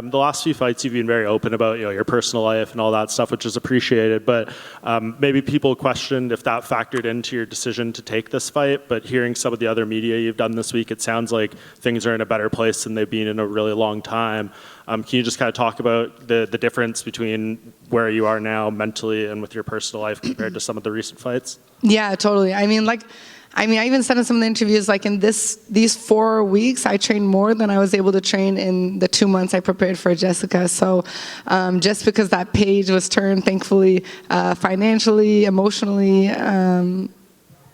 The last few fights, you've been very open about your personal life and all that stuff, which is appreciated. But maybe people questioned if that factored into your decision to take this fight. But hearing some of the other media you've done this week, it sounds like things are in a better place than they've been in a really long time. Can you just kind of talk about the difference between where you are now mentally and with your personal life compared to some of the recent fights? Yeah, totally. I even said in some of the interviews, like in these 4 weeks, I trained more than I was able to train in the 2 months I prepared for Jessica. So just because that page was turned, thankfully, financially, emotionally,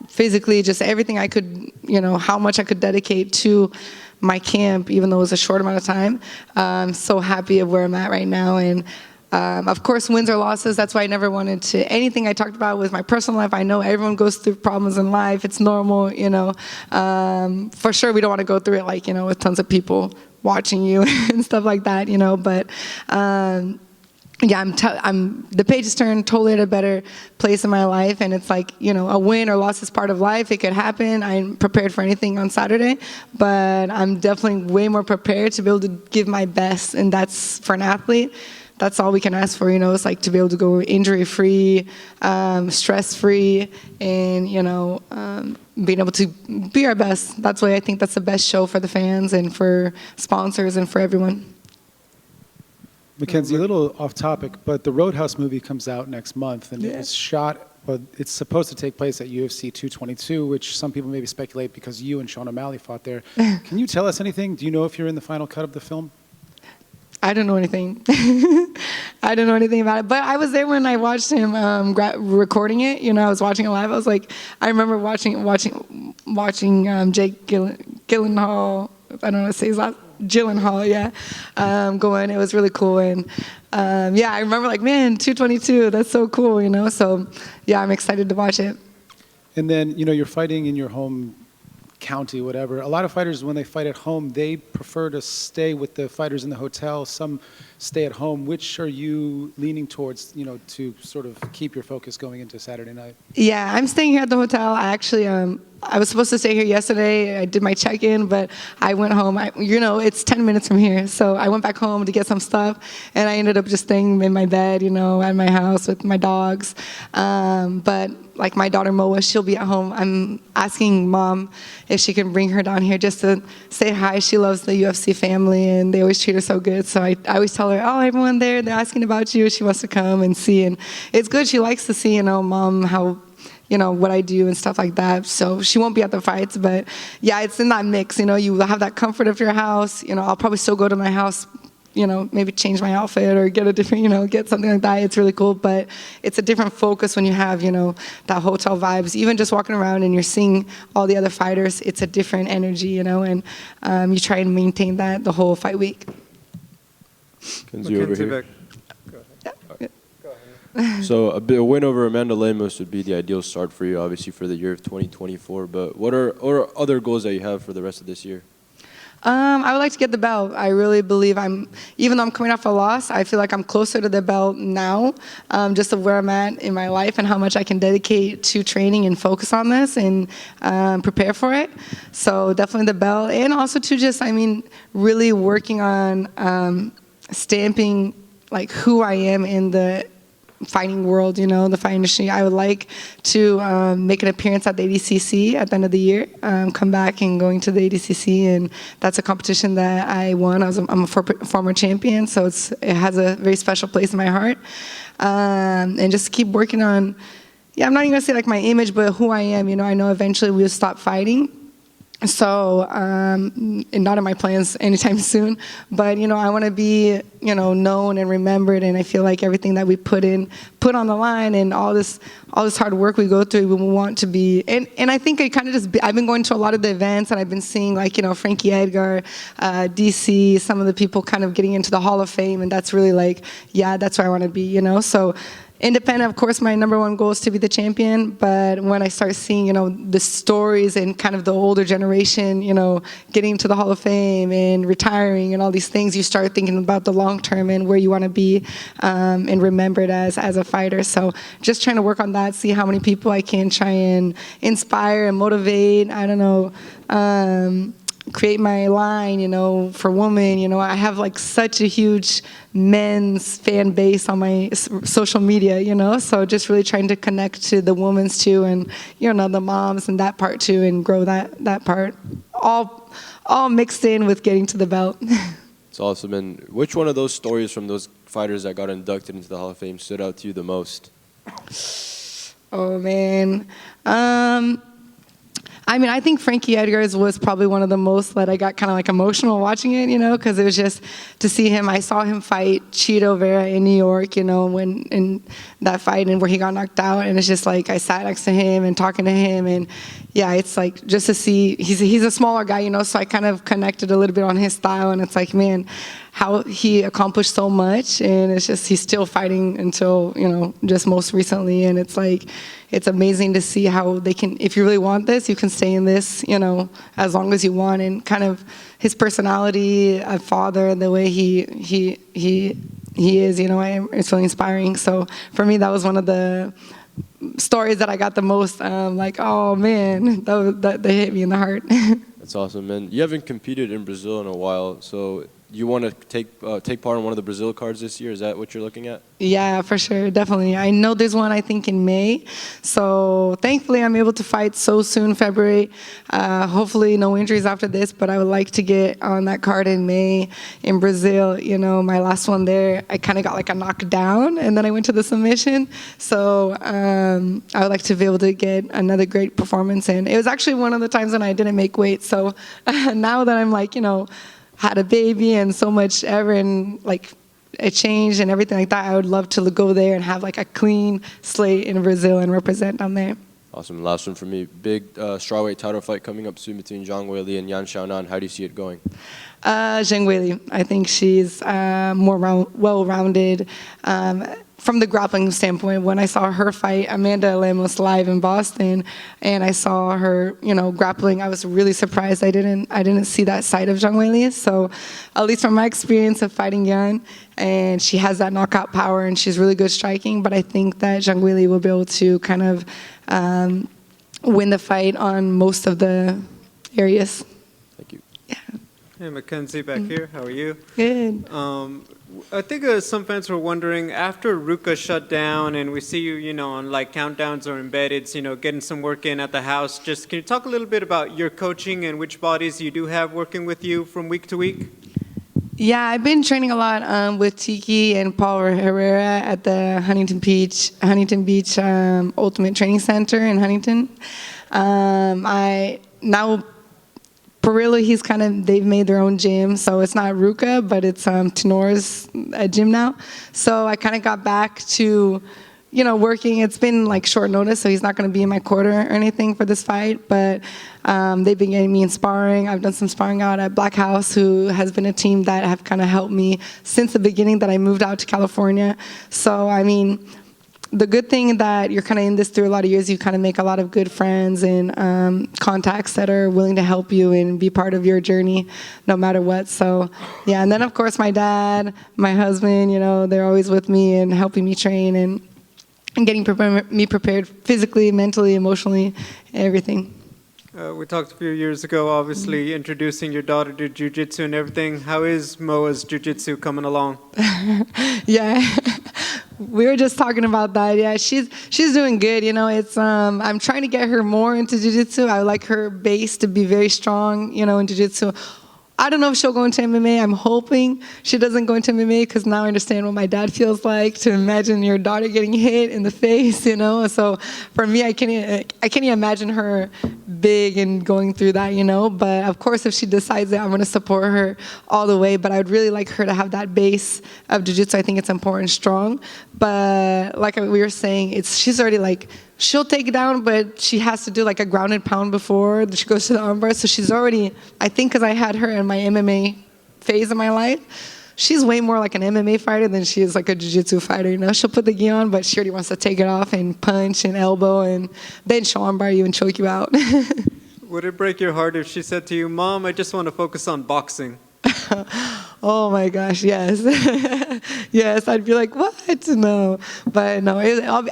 physically, just everything I could, how much I could dedicate to my camp, even though it was a short amount of time. I'm so happy of where I'm at right now. And of course, wins or losses, that's why I never wanted to, anything I talked about with my personal life, I know everyone goes through problems in life, it's normal, for sure we don't want to go through it with tons of people watching you and stuff like that, but yeah, the page is turned totally at a better place in my life, and it's like, a win or loss is part of life. It could happen. I'm prepared for anything on Saturday, but I'm definitely way more prepared to be able to give my best, and that's, for an athlete, that's all we can ask for, it's like to be able to go injury-free, stress-free, and, being able to be our best. That's why I think that's the best show for the fans and for sponsors and for everyone. Mackenzie, a little off topic, but the Roadhouse movie comes out next month, and it's shot, but it's supposed to take place at UFC 222, which some people maybe speculate because you and Sean O'Malley fought there. Can you tell us anything? Do you know if you're in the final cut of the film? I don't know anything. I don't know anything about it. But I was there when I watched him recording it. I was watching it live. I was like, I remember watching Jake Gyllenhaal. I don't know how to say his last. Gyllenhaal, yeah. Going. It was really cool. And yeah, I remember like, man, 222. That's so cool. So yeah, I'm excited to watch it. And then you're fighting in your home county, whatever. A lot of fighters, when they fight at home, they prefer to stay with the fighters in the hotel. Some stay at home. Which are you leaning towards, to sort of keep your focus going into Saturday night? Yeah, I'm staying here at the hotel. I actually, I was supposed to stay here yesterday. I did my check-in, but I went home. It's 10 minutes from here. So I went back home to get some stuff, and I ended up just staying in my bed, at my house with my dogs. But like my daughter Moa, she'll be at home. I'm asking Mom if she can bring her down here just to say hi. She loves the UFC family, and they always treat her so good. So I always tell her, oh, everyone there, they're asking about you. She wants to come and see. And it's good. She likes to see, Mom, how, what I do and stuff like that. So she won't be at the fights, but yeah, it's in that mix. You have that comfort of your house. I'll probably still go to my house, maybe change my outfit or get a different, get something like that. It's really cool, but it's a different focus when you have, that hotel vibes. Even just walking around and you're seeing all the other fighters, it's a different energy, and you try and maintain that the whole fight week. Mackenzie over here. So a win over Amanda Lemos would be the ideal start for you, obviously, for the year of 2024. But what are other goals that you have for the rest of this year? I would like to get the belt. I really believe even though I'm coming off a loss, I feel like I'm closer to the belt now, just of where I'm at in my life and how much I can dedicate to training and focus on this and prepare for it. So definitely the belt, and also to just, really working on stamping like who I am in the fighting world, the fight industry. I would like to make an appearance at the ADCC at the end of the year, come back and going to the ADCC, and that's a competition that I won. I'm a former champion, so it has a very special place in my heart. And just keep working on, I'm not even gonna say like my image, but who I am. I know eventually we'll stop fighting. So, and not in my plans anytime soon, but, I want to be, known and remembered, and I feel like everything that we put on the line and all this hard work we go through, we want to be, and I think I've been going to a lot of the events, and I've been seeing like, Frankie Edgar, DC, some of the people kind of getting into the Hall of Fame, and that's really like, yeah, that's where I want to be, so. Independent, of course, my number one goal is to be the champion, but when I start seeing, the stories and kind of the older generation, getting to the Hall of Fame and retiring and all these things, you start thinking about the long term and where you want to be and remembered as a fighter. So just trying to work on that, see how many people I can try and inspire and motivate, I don't know, create my line, for women. I have like such a huge men's fan base on my social media, so just really trying to connect to the women's too, and the moms and that part too, and grow that part, all mixed in with getting to the belt. It's awesome. And which one of those stories from those fighters that got inducted into the Hall of Fame stood out to you the most? Oh, man. I think Frankie Edgar's was probably one of the most that I got kind of like emotional watching it, because it was just to see him. I saw him fight Chito Vera in New York, when in that fight and where he got knocked out. And it's just like I sat next to him and talking to him. And yeah, it's like just to see, he's a smaller guy, so I kind of connected a little bit on his style. And it's like, man, how he accomplished so much, and it's just he's still fighting until just most recently, and it's like it's amazing to see how they can, if you really want this, you can stay in this as long as you want, and kind of his personality, a father, the way he is, it's really inspiring. So for me, that was one of the stories that I got the most like, oh man, that they hit me in the heart. That's awesome, man. You haven't competed in Brazil in a while, so you want to take part in one of the Brazil cards this year? Is that what you're looking at? Yeah, for sure, definitely. I know there's one, I think, in May. So thankfully, I'm able to fight so soon, February. Hopefully, no injuries after this, but I would like to get on that card in May in Brazil. My last one there, I kind of got like a knockdown, and then I went to the submission. So I would like to be able to get another great performance. And it was actually one of the times when I didn't make weight. So now that I'm like, had a baby and so much ever, and like a change and everything like that, I would love to go there and have like a clean slate in Brazil and represent down there. Awesome. Last one for me. Big strawweight title fight coming up soon between Zhang Weili and Yan Xiaonan. How do you see it going? Zhang Weili. I think she's more well-rounded. From the grappling standpoint, when I saw her fight Amanda Lemos live in Boston, and I saw her, grappling, I was really surprised. I didn't see that side of Zhang Weili. So, at least from my experience of fighting Yan, and she has that knockout power, and she's really good striking. But I think that Zhang Weili will be able to kind of win the fight on most of the areas. Thank you. Yeah. Hey, Mackenzie, back here. How are you? Good. I think some fans were wondering, after Ruka shut down and we see you, on like countdowns or embedded, getting some work in at the house, just can you talk a little bit about your coaching and which bodies you do have working with you from week to week? Yeah, I've been training a lot with Tiki and Paul Herrera at the Huntington Beach Ultimate Training Center in Huntington. Perillo, they've made their own gym, so it's not Ruka, but it's Tenor's gym now. So I kind of got back to, working. It's been like short notice, so he's not going to be in my corner or anything for this fight, but they've been getting me in sparring. I've done some sparring out at Black House, who has been a team that have kind of helped me since the beginning that I moved out to California. So, the good thing that you're kind of in this through a lot of years, you kind of make a lot of good friends and contacts that are willing to help you and be part of your journey no matter what. So, yeah, and then, of course, my dad, my husband, they're always with me and helping me train and getting me prepared physically, mentally, emotionally, everything. We talked a few years ago, obviously, introducing your daughter to jiu-jitsu and everything. How is Moa's jiu-jitsu coming along? Yeah. We were just talking about that. Yeah, she's doing good. It's I'm trying to get her more into jiu-jitsu. I would like her base to be very strong, in jiu-jitsu. I don't know if she'll go into MMA. I'm hoping she doesn't go into MMA, because now I understand what my dad feels like, to imagine your daughter getting hit in the face, So for me, I can't even imagine her big and going through that, But of course, if she decides that, I'm going to support her all the way. But I would really like her to have that base of jiu-jitsu. I think it's important, strong. But like we were saying, she's already like, she'll take it down, but she has to do like a grounded pound before she goes to the armbar. So she's already, I think, because I had her in my MMA phase of my life, she's way more like an MMA fighter than she is like a jiu-jitsu fighter. She'll put the gi on, but she already wants to take it off and punch and elbow, and then she'll armbar you and choke you out. Would it break your heart if she said to you, "Mom, I just want to focus on boxing"? Oh my gosh, yes. Yes, I'd be like, what? No. But no,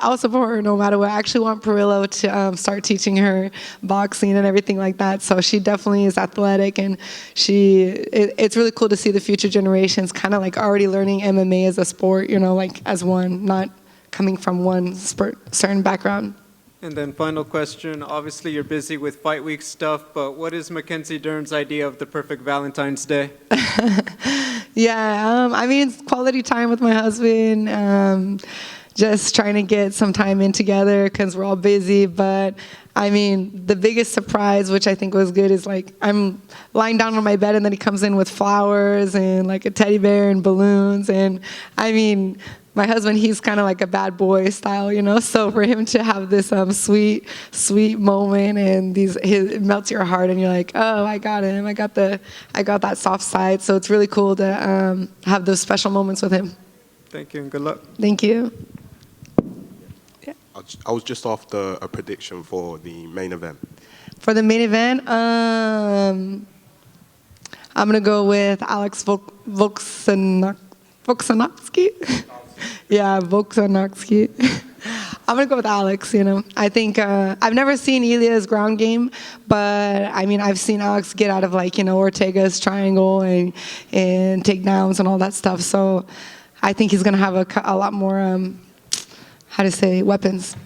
I'll support her no matter what. I actually want Perillo to start teaching her boxing and everything like that. So she definitely is athletic, and it's really cool to see the future generations kind of like already learning MMA as a sport, you know, like as one, not coming from one certain background. And then final question, obviously you're busy with fight week stuff, but what is Mackenzie Dern's idea of the perfect Valentine's Day? Yeah, I mean, it's quality time with my husband, just trying to get some time in together because we're all busy. But I mean, the biggest surprise, which I think was good, is like I'm lying down on my bed and then he comes in with flowers and like a teddy bear and balloons. And I mean, my husband, he's kind of like a bad boy style, you know. So for him to have this sweet moment, and it melts your heart, and you're like, oh, I got him. I got that soft side. So it's really cool to have those special moments with him. Thank you and good luck. Thank you. I was just after a prediction for the main event. For the main event, I'm gonna go with Alex Volkanovski. Yeah, Volkanovski. I'm gonna go with Alex. You know, I think I've never seen Ilya's ground game, but I mean, I've seen Alex get out of like, you know, Ortega's triangle and takedowns and all that stuff. So I think he's gonna have a lot more weapons.